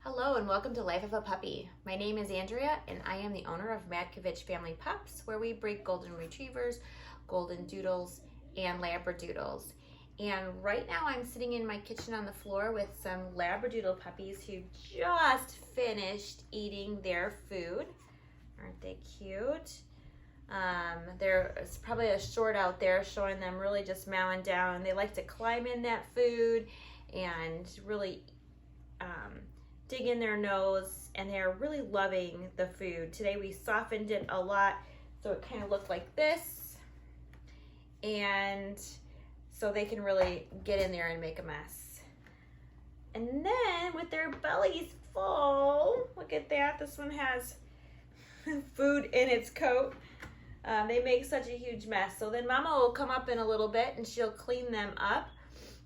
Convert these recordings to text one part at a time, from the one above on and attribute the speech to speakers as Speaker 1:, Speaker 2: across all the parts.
Speaker 1: Hello and welcome to Life of a Puppy. My name is Andrea and I am the owner of Matkovich Family Pups, where we breed golden retrievers, golden doodles, and Labradoodles. And right now I'm sitting in my kitchen on the floor with some Labradoodle puppies who just finished eating their food. Aren't they cute? There's probably a short out there showing them really just mowing down. They like to climb in that food and really dig in their nose, and they're really loving the food. Today we softened it a lot so it kind of looked like this, and so they can really get in there and make a mess. And then with their bellies full, look at that, this one has food in its coat. They make such a huge mess. So then Mama will come up in a little bit and she'll clean them up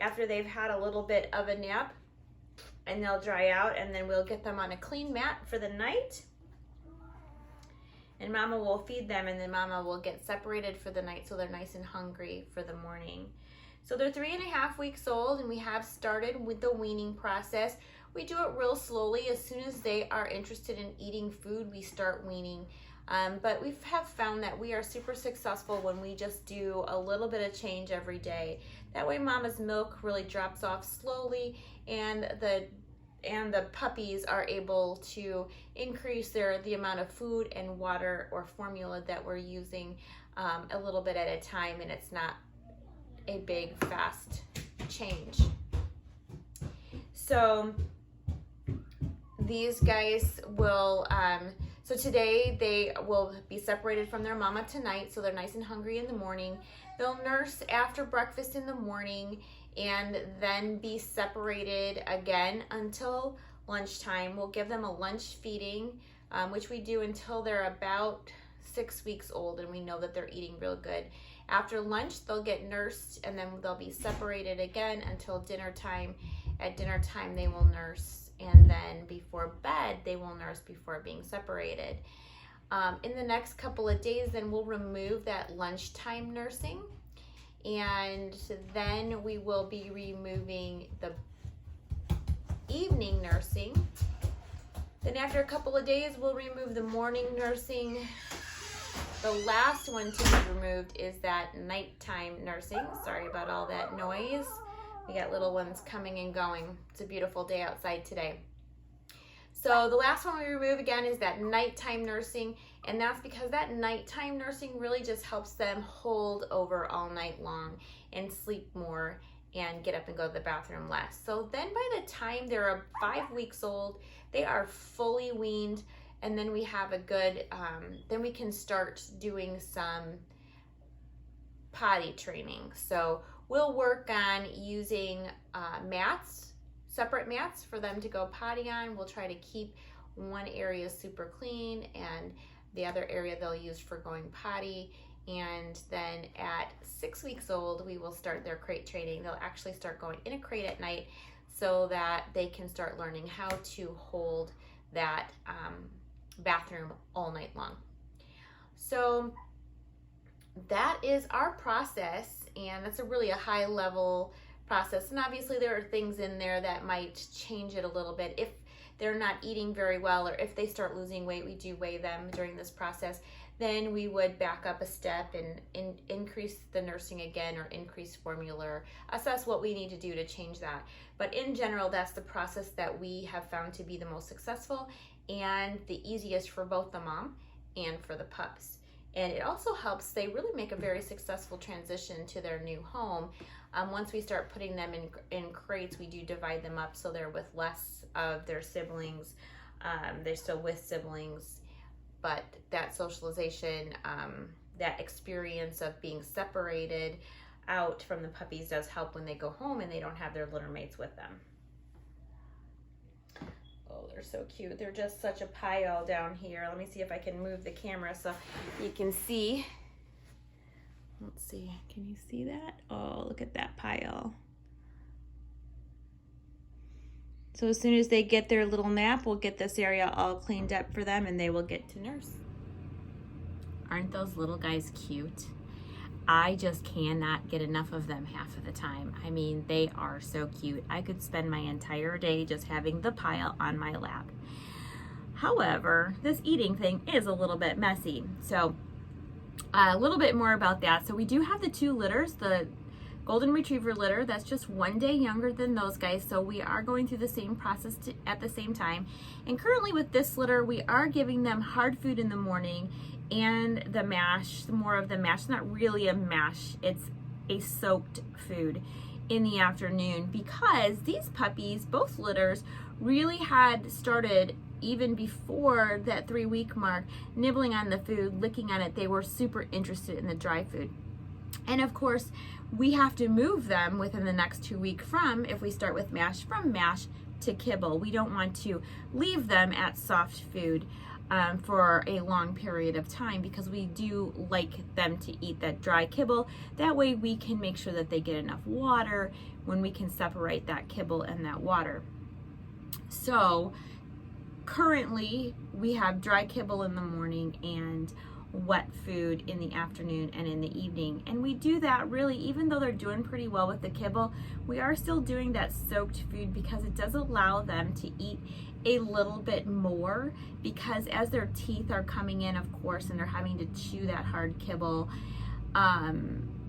Speaker 1: after they've had a little bit of a nap, and they'll dry out, and then we'll get them on a clean mat for the night. And Mama will feed them, and then Mama will get separated for the night so they're nice and hungry for the morning. So they're 3.5 weeks old, and we have started with the weaning process. We do it real slowly. As soon as they are interested in eating food, we start weaning. But we have found that we are super successful when we just do a little bit of change every day. That way Mama's milk really drops off slowly, and the puppies are able to increase the amount of food and water or formula that we're using a little bit at a time, and it's not a big fast change. So these guys will so today they will be separated from their mama tonight, so they're nice and hungry in the morning. They'll nurse after breakfast in the morning and then be separated again until lunchtime. We'll give them a lunch feeding, which we do until they're about 6 weeks old, and we know that they're eating real good. After lunch, they'll get nursed, and then they'll be separated again until dinner time. At dinner time, they will nurse, and then before bed, they will nurse before being separated. In the next couple of days, then we'll remove that lunchtime nursing, and then we will be removing the evening nursing. Then after a couple of days, we'll remove the morning nursing. The last one to be removed is that nighttime nursing. Sorry about all that noise. We got little ones coming and going. It's a beautiful day outside today. So the last one we remove again is that nighttime nursing, and that's because that nighttime nursing really just helps them hold over all night long and sleep more and get up and go to the bathroom less. So then by the time they're 5 weeks old, they are fully weaned, and then we have a good, then we can start doing some potty training. So we'll work on using mats, separate mats for them to go potty on. We'll try to keep one area super clean and the other area they'll use for going potty. And then at 6 weeks old, we will start their crate training. They'll actually start going in a crate at night so that they can start learning how to hold that bathroom all night long. So that is our process, and that's really a high level process. And obviously there are things in there that might change it a little bit. If they're not eating very well, or if they start losing weight, we do weigh them during this process. Then we would back up a step and increase the nursing again, or increase formula, or assess what we need to do to change that. But in general, that's the process that we have found to be the most successful and the easiest for both the mom and for the pups. And it also helps, they really make a very successful transition to their new home. Once we start putting them in crates, we do divide them up so they're with less of their siblings. They're still with siblings, but that socialization, that experience of being separated out from the puppies does help when they go home and they don't have their litter mates with them. Oh, they're so cute. They're just such a pile down here. Let me see if I can move the camera so you can see. Let's see, can you see that? Oh, look at that pile. So as soon as they get their little nap, we'll get this area all cleaned up for them and they will get to nurse. Aren't those little guys cute?
Speaker 2: I just cannot get enough of them half of the time. I mean, they are so cute. I could spend my entire day just having the pile on my lap. However, this eating thing is a little bit messy. So a little bit more about that. So we do have the 2 litters, the Golden Retriever litter, that's just 1 day younger than those guys. So we are going through the same process at the same time. And currently with this litter, we are giving them hard food in the morning and the mash, more of the mash. It's not really a mash, it's a soaked food in the afternoon, because these puppies, both litters, really had started even before that 3-week mark, nibbling on the food, licking on it. They were super interested in the dry food. And of course, we have to move them within the next 2 weeks if we start with mash, from mash to kibble. We don't want to leave them at soft food for a long period of time, because we do like them to eat that dry kibble. That way we can make sure that they get enough water when we can separate that kibble and that water. So currently we have dry kibble in the morning and wet food in the afternoon and in the evening. And we do that really, even though they're doing pretty well with the kibble, we are still doing that soaked food, because it does allow them to eat a little bit more, because as their teeth are coming in, of course, and they're having to chew that hard kibble,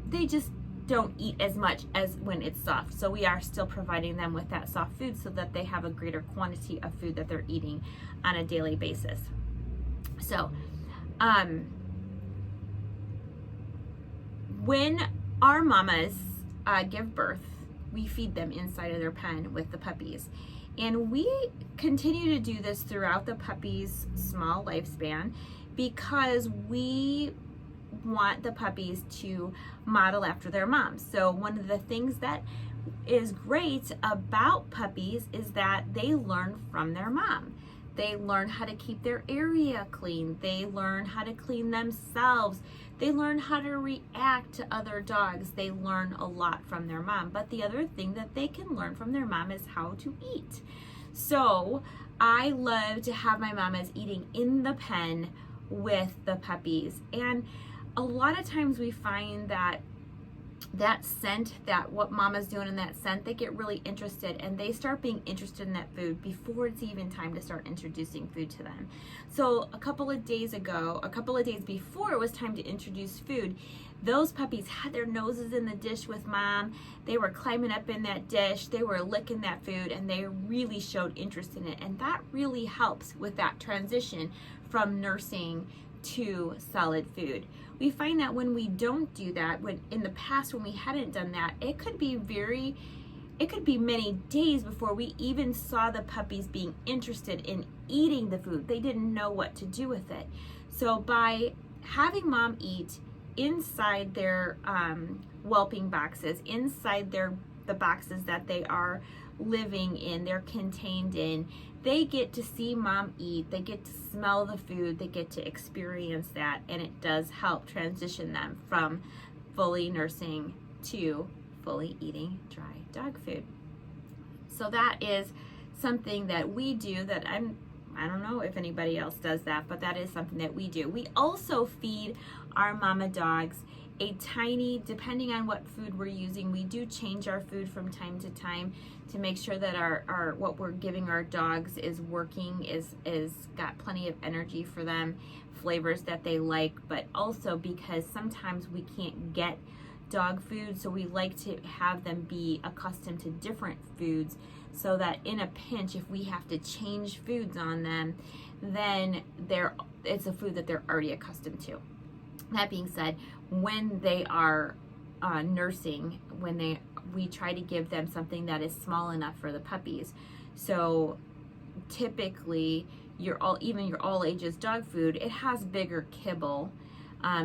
Speaker 2: they just don't eat as much as when it's soft. So we are still providing them with that soft food so that they have a greater quantity of food that they're eating on a daily basis. So when our mamas give birth, we feed them inside of their pen with the puppies. And we continue to do this throughout the puppy's small lifespan, because we want the puppies to model after their moms. So one of the things that is great about puppies is that they learn from their mom. They learn how to keep their area clean. They learn how to clean themselves. They learn how to react to other dogs. They learn a lot from their mom. But the other thing that they can learn from their mom is how to eat. So I love to have my mamas eating in the pen with the puppies. And a lot of times we find that scent, that what mama's doing in that scent, they get really interested, and they start being interested in that food before it's even time to start introducing food to them. So a couple of days before it was time to introduce food, those puppies had their noses in the dish with mom. They were climbing up in that dish, they were licking that food, and they really showed interest in it. And that really helps with that transition from nursing to solid food. We find that when we don't do that, when in the past when we hadn't done that, it could be many days before we even saw the puppies being interested in eating the food. They didn't know what to do with it. So by having mom eat inside their whelping boxes, inside the boxes that they are living in, they're contained in, they get to see mom eat, they get to smell the food, they get to experience that, and it does help transition them from fully nursing to fully eating dry dog food. So that is something that we do that I don't know if anybody else does that, but that is something that we do. We also feed our mama dogs a tiny, depending on what food we're using, we do change our food from time to time to make sure that our what we're giving our dogs is working, is got plenty of energy for them, flavors that they like, but also because sometimes we can't get dog food, so we like to have them be accustomed to different foods, so that in a pinch, if we have to change foods on them, then it's a food that they're already accustomed to. That being said, when they are nursing, we try to give them something that is small enough for the puppies. So typically your all ages dog food, it has bigger kibble,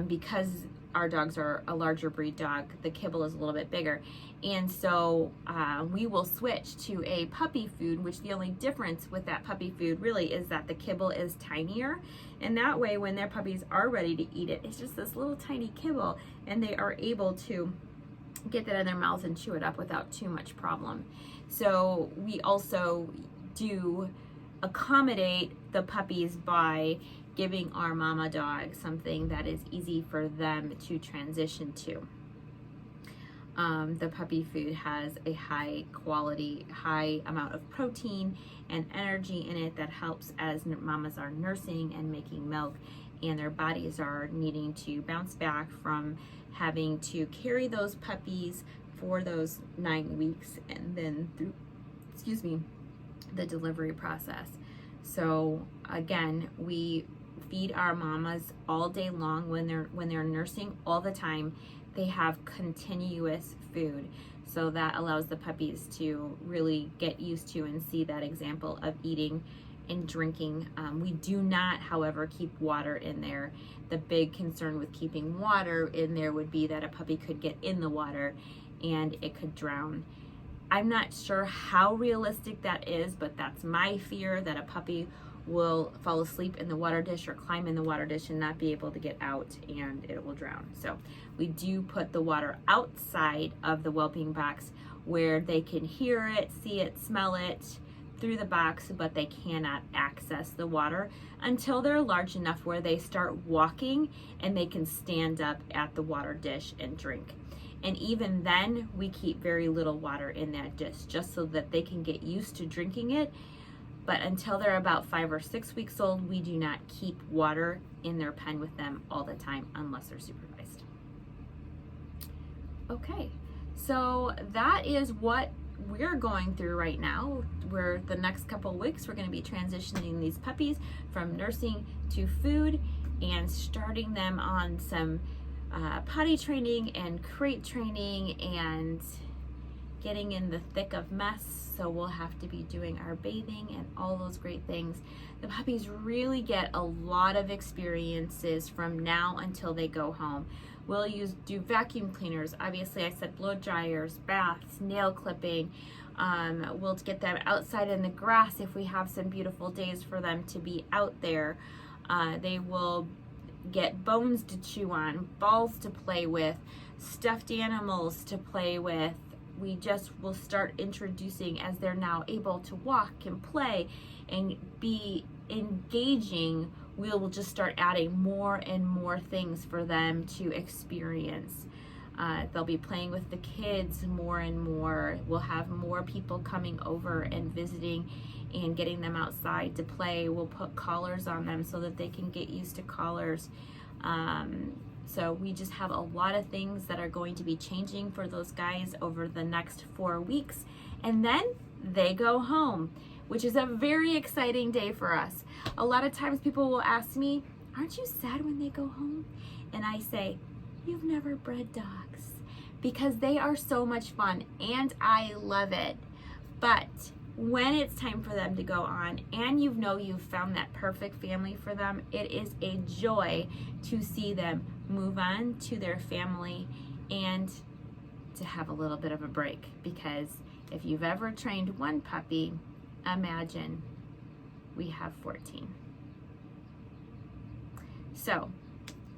Speaker 2: because our dogs are a larger breed dog, the kibble is a little bit bigger. And so we will switch to a puppy food, which the only difference with that puppy food really is that the kibble is tinier. And that way, when their puppies are ready to eat it, it's just this little tiny kibble, and they are able to get that in their mouths and chew it up without too much problem. So we also do accommodate the puppies by giving our mama dog something that is easy for them to transition to. The puppy food has a high quality, high amount of protein and energy in it that helps as mamas are nursing and making milk, and their bodies are needing to bounce back from having to carry those puppies for those 9 weeks and then through, the delivery process. So again, we feed our mamas all day long when they're nursing all the time. They have continuous food, so that allows the puppies to really get used to and see that example of eating and drinking. We do not, however, keep water in there. The big concern with keeping water in there would be that a puppy could get in the water and it could drown. I'm not sure how realistic that is, but that's my fear, that a puppy will fall asleep in the water dish or climb in the water dish and not be able to get out and it will drown. So we do put the water outside of the whelping box where they can hear it, see it, smell it through the box, but they cannot access the water until they're large enough where they start walking and they can stand up at the water dish and drink. And even then, we keep very little water in that dish just so that they can get used to drinking it. But until they're about 5 or 6 weeks old, we do not keep water in their pen with them all the time unless they're supervised. Okay, so that is what we're going through right now. Where the next couple of weeks, we're going to be transitioning these puppies from nursing to food and starting them on some potty training and crate training and getting in the thick of mess. So we'll have to be doing our bathing and all those great things. The puppies really get a lot of experiences from now until they go home. We'll do vacuum cleaners. Obviously, I said blow dryers, baths, nail clipping. We'll get them outside in the grass if we have some beautiful days for them to be out there. They will get bones to chew on, balls to play with, stuffed animals to play with. We just will start introducing, as they're now able to walk and play and be engaging, we will just start adding more and more things for them to experience. They'll be playing with the kids more and more. We'll have more people coming over and visiting and getting them outside to play. We'll put collars on them so that they can get used to collars. So we just have a lot of things that are going to be changing for those guys over the next 4 weeks. And then they go home, which is a very exciting day for us. A lot of times people will ask me, aren't you sad when they go home? And I say, you've never bred dogs, because they are so much fun and I love it. But when it's time for them to go on and you've found that perfect family for them, it is a joy to see them move on to their family and to have a little bit of a break. Because if you've ever trained one puppy, imagine we have 14. So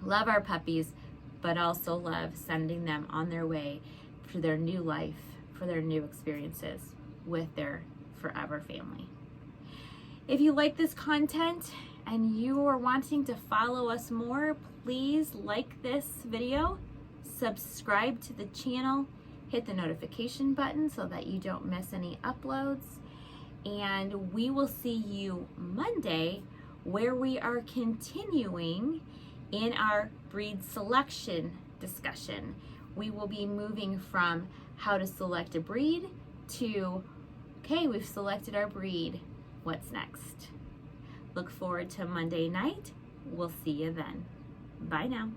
Speaker 2: love our puppies, but also love sending them on their way for their new life, for their new experiences with their forever family. If you like this content and you are wanting to follow us more, please like this video, subscribe to the channel, hit the notification button so that you don't miss any uploads, and we will see you Monday, where we are continuing in our breed selection discussion. We will be moving from how to select a breed to, okay, we've selected our breed, what's next? Look forward to Monday night. We'll see you then. Bye now.